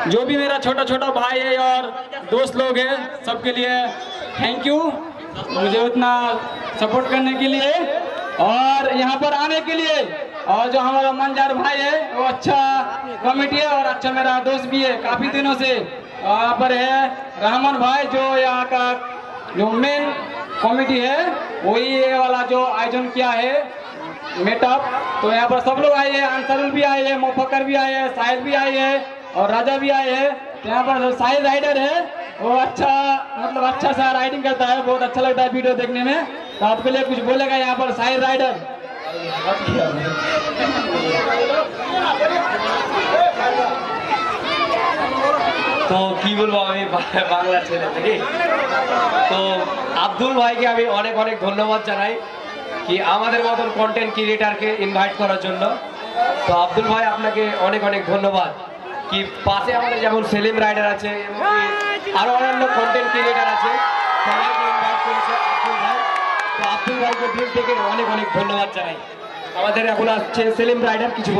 जो भी मेरा छोटा छोटा भाई है और दोस्त लोग हैं, सबके लिए थैंक यू मुझे उतना सपोर्ट करने के लिए और यहाँ पर आने के लिए। और जो हमारा मंजार भाई है वो अच्छा कमेटी है और अच्छा मेरा दोस्त भी है काफी दिनों से। यहाँ पर है रहमान भाई जो यहाँ का जो मेन कमेटी है, वही ये वाला जो आयोजन किया है मीटअप। तो यहाँ पर सब लोग आए हैं, अंसरुल भी आए हैं, मुफक्कर भी आए हैं, साहिल भी आए हैं और राजा भी आए हैं। तो यहाँ पर जो साहिल राइडर है वो अच्छा सा राइडिंग करता है, बहुत अच्छा लगता है वीडियो देखने में। तो आपके लिए कुछ बोलेगा यहाँ पर साहिल राइडर? তো কি বলবো আমি বাংলা ছেলে নাকি। তো আব্দুল ভাইকে আমি অনেক অনেক ধন্যবাদ জানাই কি আমাদের মতন কন্টেন্ট ক্রিয়েটারকে ইনভাইট করার জন্য। তো আব্দুল ভাই আপনাকে অনেক অনেক ধন্যবাদ কি পাশে আমাদের যেমন সেলিম রাইডার আছে আরো অন্যান্য কন্টেন্ট ক্রিয়েটার আছে, সবাইকে ইনভাইট করেছে আব্দুল ভাই। তো আব্দুল ভাইকে দিল থেকে অনেক অনেক ধন্যবাদ জানাই। আমাদের এখন আসছে সেলিম রাইডার কিছু